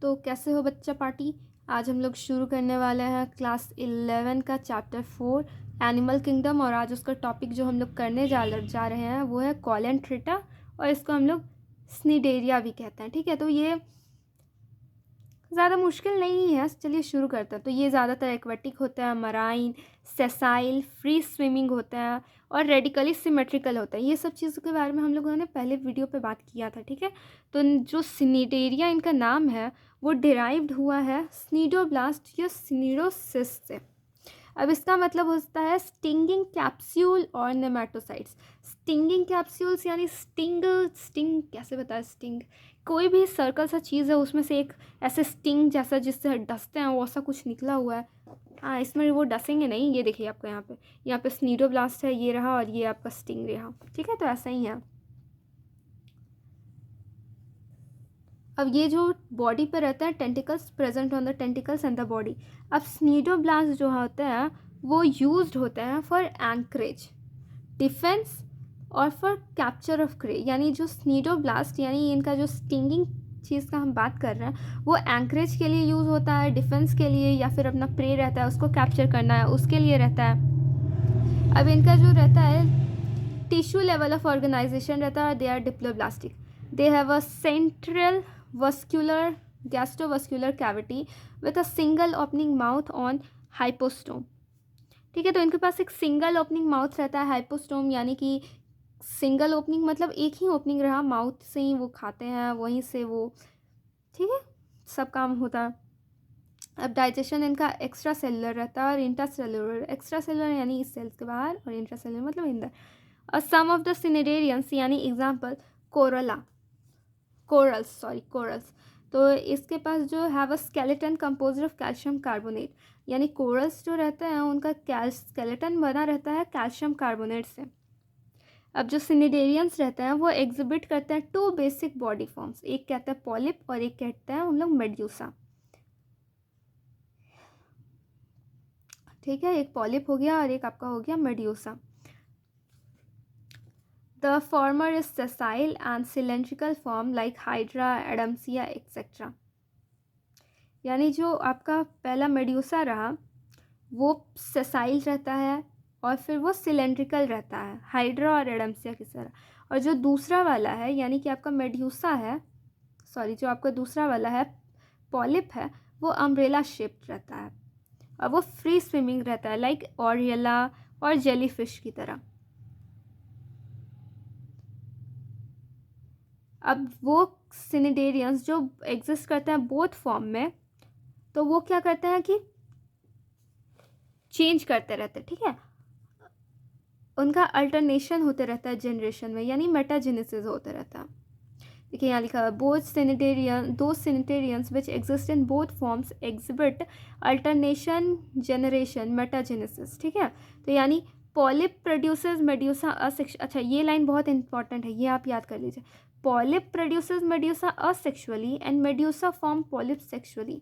तो कैसे हो बच्चा पार्टी। आज हम लोग शुरू करने वाले हैं क्लास 11 का चैप्टर 4 एनिमल किंगडम। और आज उसका टॉपिक जो हम लोग करने जा रहे हैं वो है कॉलेंट्रेटा, और इसको हम लोग स्निडेरिया भी कहते हैं। ठीक है, तो ये ज़्यादा मुश्किल नहीं है, चलिए शुरू करते हैं। तो ये ज़्यादातर एक्वेटिक होता है, मराइन, सेसाइल, फ्री स्विमिंग होता है और रेडिकली सिमेट्रिकल होता है। ये सब चीज़ों के बारे में हम लोगों ने पहले वीडियो पे बात किया था। ठीक है, तो जो स्निडेरिया इनका नाम है वो डिराइव्ड हुआ है स्निडोब्लास्ट या स्निडोसिस्ट से। अब इसका मतलब होता है स्टिंगिंग कैप्सूल और नेमेटोसाइट्स। स्टिंगिंग कैप्सूल्स यानी स्टिंग कैसे बताए, स्टिंग कोई भी सर्कल सा चीज़ है उसमें से एक ऐसे स्टिंग जैसा जिससे डसते हैं वो ऐसा कुछ निकला हुआ है। हाँ, इसमें वो डसेंगे नहीं। ये देखिए आपको यहाँ पे स्निडोब्लास्ट है, ये रहा, और ये आपका स्टिंग रहा। ठीक है, तो ऐसा ही है। अब ये जो बॉडी पे रहता है, tentacles present on the tentacles and the body. अब स्निडोब्लास्ट जो होते हैं वो यूज्ड होते हैं फॉर एंकरेज, डिफेंस और फॉर कैप्चर ऑफ प्रे। यानी जो स्निडोब्लास्ट यानी इनका जो स्टिंगिंग चीज़ का हम बात कर रहे हैं वो एंकरेज के लिए यूज़ होता है, डिफेंस के लिए, या फिर अपना प्रे रहता है उसको कैप्चर करना है उसके लिए रहता है। अब इनका जो रहता है टिश्यू लेवल ऑफ ऑर्गेनाइजेशन रहता है, they are diploblastic. They have a central vascular gastrovascular cavity with a single opening mouth on hypostome. ठीक है, तो इनके पास एक सिंगल ओपनिंग माउथ रहता है, हाइपोस्टोम यानी कि सिंगल ओपनिंग मतलब एक ही ओपनिंग रहा, माउथ से ही वो खाते हैं, वहीं से वो, ठीक है, सब काम होता है। अब डाइजेशन इनका एक्स्ट्रा सेलुलर रहता है और इंट्रासेलुलर। एक्स्ट्रा सेलुलर यानी इस सेल्स के बाहर, और इंट्रासेलुलर मतलब अंदर। और सम ऑफ द सिनेडेरियंस यानी एग्जाम्पल कोरल्स। तो इसके पास जो have a skeleton composed of calcium carbonate, यानी कोरल्स जो रहते हैं उनका स्केलेटन बना रहता है कैल्शियम कार्बोनेट से। अब जो सिनिडेरियंस रहते हैं वो एग्जिबिट करते हैं 2 बेसिक बॉडी फॉर्म्स, एक कहते हैं पॉलिप और एक कहते हैं हम लोग मेड्यूसा। ठीक है, एक पॉलिप हो गया और एक आपका हो गया medusa. The former is sessile and cylindrical form like hydra, Adamsia etcetera. यानी जो आपका पहला मेड्यूसा रहा वो सेसाइल रहता है और फिर वो सिलेंड्रिकल रहता है, हाइड्रा और एडम्सिया की तरह। और जो दूसरा वाला है यानी कि आपका मेड्यूसा है, जो आपका दूसरा वाला है पॉलिप है, वो अम्ब्रेला शेप्ड रहता है और वो फ्री स्विमिंग रहता है लाइक ऑरियला और जेलीफिश की तरह। अब वो सिनिडेरियंस जो एग्जिस्ट करते हैं बोथ फॉर्म में, तो वो क्या करते हैं कि चेंज करते रहते हैं। ठीक है, उनका अल्टरनेशन होते रहता है जनरेशन में, यानी मेटाजेनेसिस होते रहता है। देखिए यहाँ लिखा है दो cnidarians which exist in both forms exhibit alternation generation metagenesis. ठीक है, तो यानी पॉलिप प्रोड्यूसेस मेड्यूसा असेक्सुअली। अच्छा, ये लाइन बहुत इंपॉर्टेंट है, ये आप याद कर लीजिए। Polyp produces medusa asexually and medusa form polyp sexually.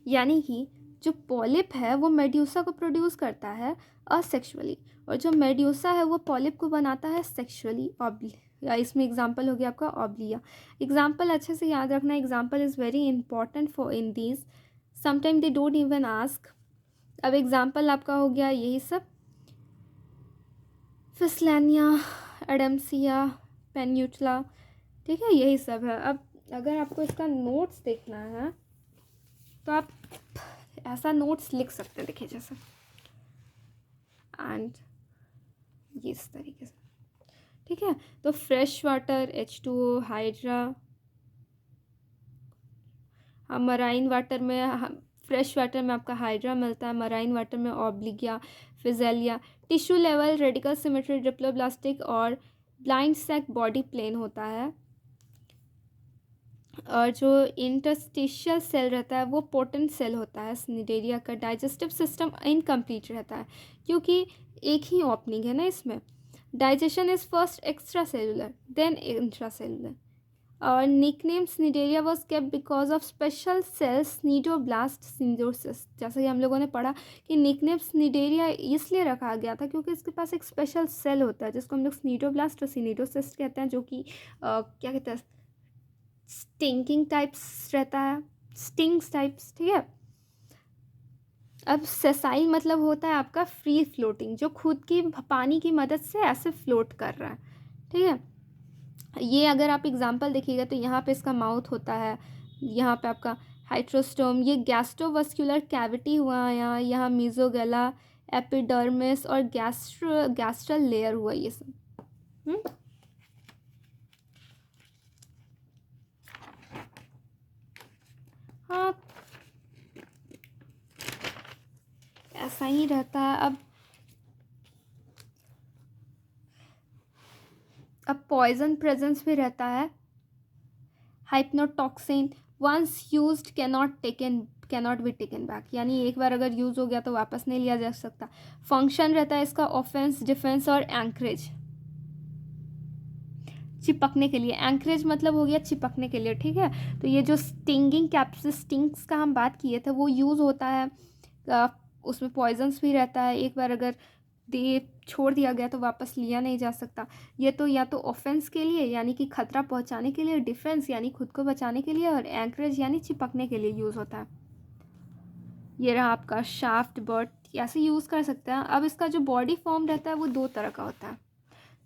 यानी कि जो पॉलिप है वो मेड्यूसा को प्रोड्यूस करता है असेक्सुअली, और जो मेड्यूसा है वो पॉलिप को बनाता है सेक्सुअली। या इसमें एग्जांपल हो गया आपका ऑब्लिया। एग्जांपल अच्छे से याद रखना, example is very important for in these, sometime they don't even ask. अब एग्जांपल आपका हो गया यही सब, फिस्लैनिया, एडम्सिया, पेन्यूटला। ठीक है, यही सब है। अब अगर आपको इसका नोट्स देखना है तो आप ऐसा नोट्स लिख सकते हैं, देखिए जैसे, एंड ये इस तरीके से। ठीक है, तो fresh water H2O, hydra, marine water में, फ्रेश वाटर में आपका हाइड्रा मिलता है, मराइन वाटर में obelia, physalia. Tissue level radical symmetry diploblastic और ब्लाइंड सैक बॉडी प्लेन होता है। और जो इंटरस्टिशियल सेल रहता है वो पोटेंट सेल होता है स्निडेरिया का। डाइजेस्टिव सिस्टम इनकम्प्लीट रहता है क्योंकि एक ही ओपनिंग है ना इसमें। Digestion is first extra cellular then intra cellular. और nickname cnidaria was kept because of special cell cnidoblast cnidocyst. जैसा कि हम लोगों ने पढ़ा कि निकनेम स्निडेरिया इसलिए रखा गया था क्योंकि इसके पास एक स्पेशल सेल होता है जिसको हम लोग स्निडोब्लास्ट और सिनिडोसिस कहते हैं, जो कि क्या कहते हैं, स्टिंकिंग टाइप्स रहता है, स्टिंग्स टाइप्स, ठीक है। अब सेसाइल मतलब होता है आपका फ्री फ्लोटिंग, जो खुद की पानी की मदद से ऐसे फ्लोट कर रहा है, ठीक है। ये अगर आप एग्जांपल देखिएगा तो यहाँ पे इसका माउथ होता है, यहाँ पे आपका हाइड्रोस्टोम, ये गैस्ट्रोवास्कुलर कैविटी हुआ, यहाँ मीजोगेला, एपिडर्मिस और गैस्ट्रल लेयर हुआ, ये सब। हाँ, ऐसा ही रहता है। अब पॉइजन प्रेजेंस भी रहता है। Hypnotoxin once used cannot be taken back, यानी एक बार अगर यूज़ हो गया तो वापस नहीं लिया जा सकता। फंक्शन रहता है इसका ऑफेंस, डिफेंस और एंकरेज, चिपकने के लिए। एंकरेज मतलब हो गया चिपकने के लिए, ठीक है। तो ये जो स्टिंगिंग कैप्सूल स्टिंग्स का हम बात किए थे वो यूज़ होता है, उसमें पॉइजन्स भी रहता है, एक बार अगर छोड़ दिया गया तो वापस लिया नहीं जा सकता। ये तो या तो ऑफेंस के लिए यानी कि खतरा पहुंचाने के लिए, डिफेंस यानी खुद को बचाने के लिए, और एंकरेज यानी चिपकने के लिए यूज़ होता है। ये रहा आपका शाफ्ट, बर्ट, ऐसे यूज़ कर सकते हैं। अब इसका जो बॉडी फॉर्म रहता है वो दो तरह का होता है,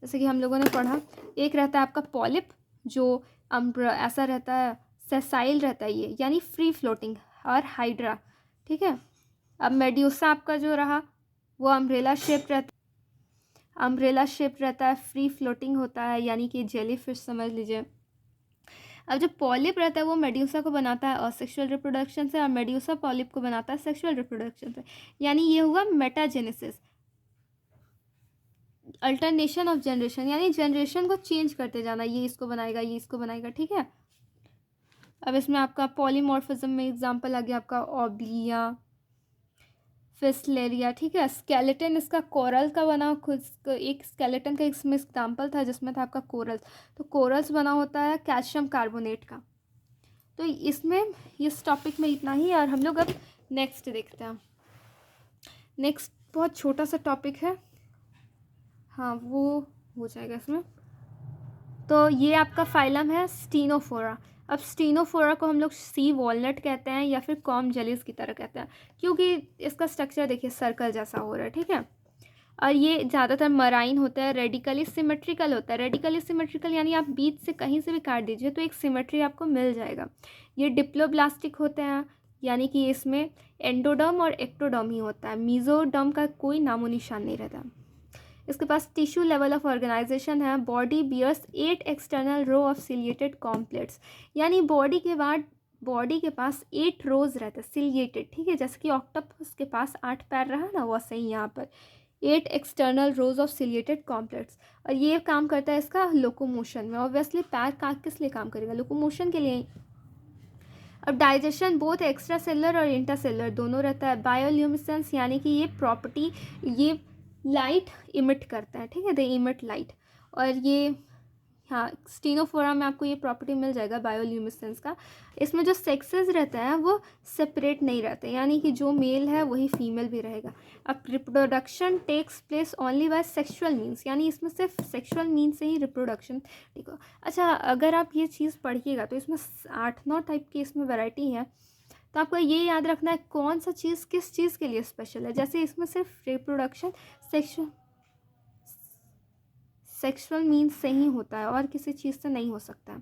जैसे कि हम लोगों ने पढ़ा। एक रहता है आपका पॉलिप, जो ऐसा रहता है, सेसाइल रहता है ये, यानी फ्री फ्लोटिंग, और हाइड्रा, ठीक है। अब मेड्यूसा आपका जो रहा वो अम्ब्रेला शेप रहता है, फ्री फ्लोटिंग होता है, यानी कि जेली फिश समझ लीजिए। अब जो पॉलिप रहता है वो मेड्यूसा को बनाता है असेक्सुअल रिप्रोडक्शन से, और मेड्यूसा पॉलिप को बनाता है सेक्सुअल रिप्रोडक्शन से, यानी ये हुआ मेटाजेनेसिस, अल्टरनेशन ऑफ जनरेशन, यानी जनरेशन को चेंज करते जाना, ये इसको बनाएगा, ये इसको बनाएगा, ठीक है। अब इसमें आपका पॉलीमॉर्फिज्म में एग्जांपल आ गया आपका ऑब्लिया, फिस्लेरिया, ठीक है। स्केलेटन इसका कोरल का बना, खुद एक स्केलेटन का इसमें एग्जाम्पल था जिसमें था आपका कोरल, तो कोरल्स बना होता है कैल्शियम कार्बोनेट का। तो इसमें इस टॉपिक में इतना ही, और हम लोग अब नेक्स्ट देखते हैं। नेक्स्ट बहुत छोटा सा टॉपिक है, हाँ वो हो जाएगा इसमें। तो ये आपका फाइलम है स्टीनोफोरा। अब स्टीनोफोरा को हम लोग सी वॉलनट कहते हैं या फिर कॉम जेलीज की तरह कहते हैं, क्योंकि इसका स्ट्रक्चर देखिए सर्कल जैसा हो रहा है, ठीक है। और ये ज़्यादातर मराइन होता है, रेडिकली सिमेट्रिकल होता है। रेडिकली सिमेट्रिकल यानी आप बीच से कहीं से भी काट दीजिए तो एक सिमेट्री आपको मिल जाएगा। ये डिप्लोब्लास्टिक होते हैं, यानी कि इसमें एंडोडर्म और एक्टोडर्म ही होता है, मीजोडर्म का कोई नामो निशान नहीं रहता। इसके पास टिश्यू लेवल ऑफ ऑर्गेनाइजेशन है। Body bears 8 external row of ciliated comb plates, यानी बॉडी के पास 8 रोज रहते हैं सिलिएटेड, ठीक है। जैसे कि ऑक्टोपस के पास 8 पैर रहा ना, वैसे ही यहाँ पर 8 एक्सटर्नल रोज ऑफ सिलिएटेड कॉम्प्लेट्स। और ये काम करता है इसका लोकोमोशन में। ऑब्वियसली पैर का किस लिए काम करेगा, लोकोमोशन के लिए। अब डाइजेशन बोथ एक्स्ट्रा सेलर और इंटरसेलर दोनों रहता है। बायोल्यूमिनेसेंस यानी कि ये प्रॉपर्टी, ये लाइट इमिट करता है, ठीक है, दे इमिट लाइट। और ये हाँ स्टीनोफोरा में आपको ये प्रॉपर्टी मिल जाएगा बायोल्यूमिनेसेंस का। इसमें जो सेक्सेस रहते हैं वो सेपरेट नहीं रहते, यानी कि जो मेल है वही फीमेल भी रहेगा। अब reproduction takes place only by sexual means, यानी इसमें सिर्फ सेक्सुअल मीन्स से ही रिप्रोडक्शन, ठीक है। अच्छा, अगर आप ये चीज़ पढ़िएगा तो इसमें 8-9 टाइप की इसमें वैरायटी है, तो आपको ये याद रखना है कौन सा चीज़ किस चीज़ के लिए स्पेशल है। जैसे इसमें सिर्फ रिप्रोडक्शन सेक्सुअल मीन्स से ही होता है और किसी चीज़ से नहीं हो सकता है,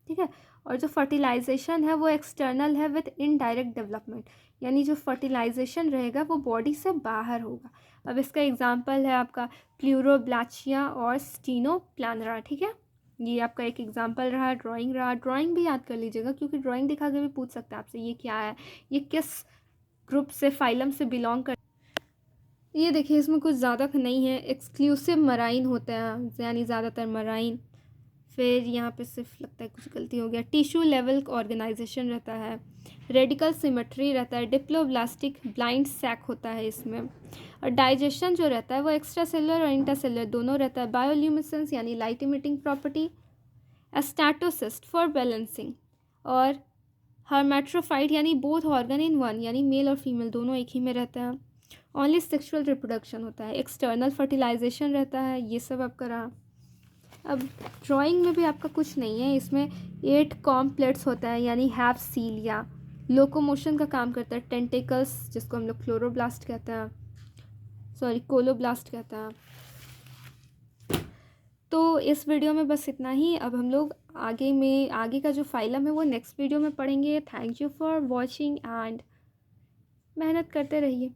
ठीक है। और जो फर्टिलाइजेशन है वो एक्सटर्नल है विद इनडायरेक्ट डेवलपमेंट, यानी जो फर्टिलाइजेशन रहेगा वो बॉडी से बाहर होगा। अब इसका एग्जांपल है आपका प्लूरोब्लाचिया और स्टीनोप्लानरा, ठीक है। ये आपका एक एग्जांपल रहा, ड्राइंग भी याद कर लीजिएगा, क्योंकि ड्राइंग दिखा के भी पूछ सकता है आपसे ये क्या है, ये किस ग्रुप से, फाइलम से बिलोंग कर। ये देखिए इसमें कुछ ज़्यादा नहीं है, एक्सक्लूसिव मराइन होता है, यानी ज़्यादातर मराइन। फिर यहाँ पे सिर्फ लगता है कुछ गलती हो गया, टिश्यू लेवल ऑर्गेनाइजेशन रहता है, रेडिकल सिमेट्री रहता है, डिप्लोब्लास्टिक ब्लाइंड सैक होता है इसमें। और डाइजेशन जो रहता है वो एक्स्ट्रा सेलुलर और इंटरसेलुलर दोनों रहता है। बायोल्यूमिनेसेंस यानी light emitting property, statocyst for balancing, और हर्मेट्रोफाइट यानी बोथ ऑर्गन इन वन, यानी मेल और फीमेल दोनों एक ही में रहता है। ओनली सेक्सुअल रिप्रोडक्शन होता है। एक्सटर्नल फर्टिलाइजेशन रहता है। ये सब आपका रहा। अब ड्राइंग में भी आपका कुछ नहीं है, इसमें 8 कॉम्प्लेट्स होता है, यानी हैव सीलिया, लोकोमोशन का काम करता है, टेंटिकल्स जिसको हम लोग क्लोरोब्लास्ट कहते हैं, सॉरी कोलोब्लास्ट कहते हैं। तो इस वीडियो में बस इतना ही। अब हम लोग आगे का जो फाइलम है वो नेक्स्ट वीडियो में पढ़ेंगे। Thank you for watching and मेहनत करते रहिए।